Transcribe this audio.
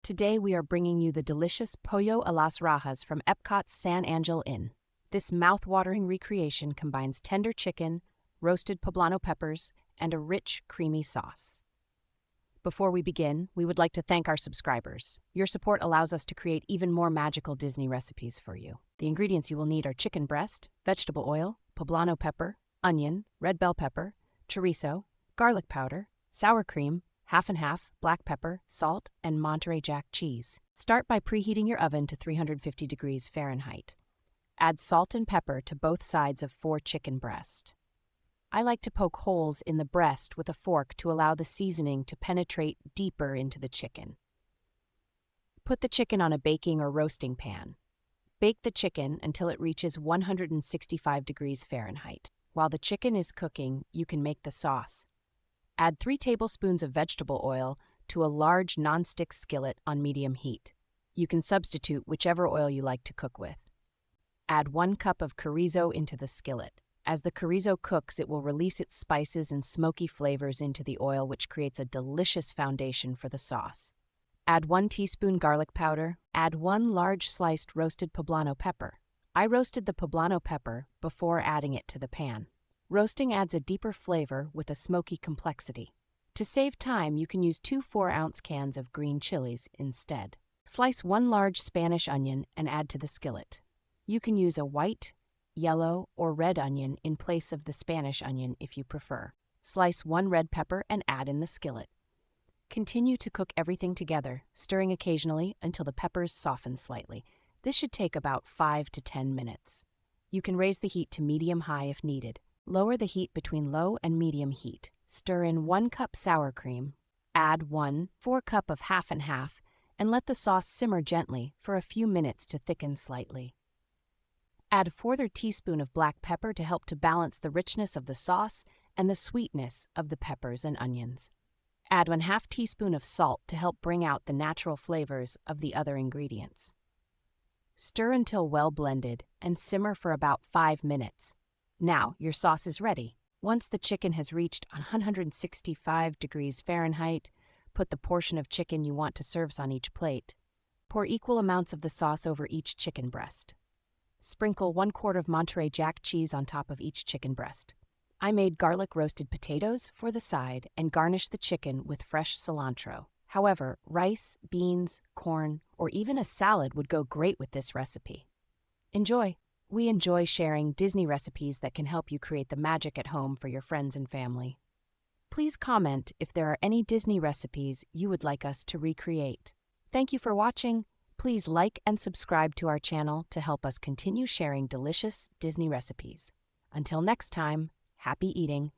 Today we are bringing you the delicious Pollo a las Rajas from Epcot's San Angel Inn. This mouth-watering recreation combines tender chicken, roasted poblano peppers, and a rich, creamy sauce. Before we begin, we would like to thank our subscribers. Your support allows us to create even more magical Disney recipes for you. The ingredients you will need are chicken breast, vegetable oil, poblano pepper, onion, red bell pepper, chorizo, garlic powder, sour cream, half and half, black pepper, salt, and Monterey Jack cheese. Start by preheating your oven to 350 degrees Fahrenheit. Add salt and pepper to both sides of 4 chicken breast. I like to poke holes in the breast with a fork to allow the seasoning to penetrate deeper into the chicken. Put the chicken on a baking or roasting pan. Bake the chicken until it reaches 165 degrees Fahrenheit. While the chicken is cooking, you can make the sauce. Add 3 tablespoons of vegetable oil to a large nonstick skillet on medium heat. You can substitute whichever oil you like to cook with. Add 1 cup of chorizo into the skillet. As the chorizo cooks, it will release its spices and smoky flavors into the oil, which creates a delicious foundation for the sauce. Add 1 teaspoon garlic powder. Add 1 large sliced roasted poblano pepper. I roasted the poblano pepper before adding it to the pan. Roasting adds a deeper flavor with a smoky complexity. To save time, you can use 2 4-ounce cans of green chilies instead. Slice 1 large Spanish onion and add to the skillet. You can use a white, yellow, or red onion in place of the Spanish onion if you prefer. Slice 1 red pepper and add in the skillet. Continue to cook everything together, stirring occasionally until the peppers soften slightly. This should take about 5 to 10 minutes. You can raise the heat to medium-high if needed. Lower the heat between low and medium heat. Stir in 1 cup sour cream. Add 1/4 cup of half and half, and let the sauce simmer gently for a few minutes to thicken slightly. Add a 1/4 teaspoon of black pepper to help to balance the richness of the sauce and the sweetness of the peppers and onions. Add 1/2 teaspoon of salt to help bring out the natural flavors of the other ingredients. Stir until well blended and simmer for about 5 minutes. Now your sauce is ready. Once the chicken has reached 165 degrees Fahrenheit, put the portion of chicken you want to serve on each plate. Pour equal amounts of the sauce over each chicken breast. Sprinkle 1/4 of Monterey Jack cheese on top of each chicken breast. I made garlic roasted potatoes for the side and garnished the chicken with fresh cilantro. However, rice, beans, corn, or even a salad would go great with this recipe. Enjoy! We enjoy sharing Disney recipes that can help you create the magic at home for your friends and family. Please comment if there are any Disney recipes you would like us to recreate. Thank you for watching. Please like and subscribe to our channel to help us continue sharing delicious Disney recipes. Until next time, happy eating.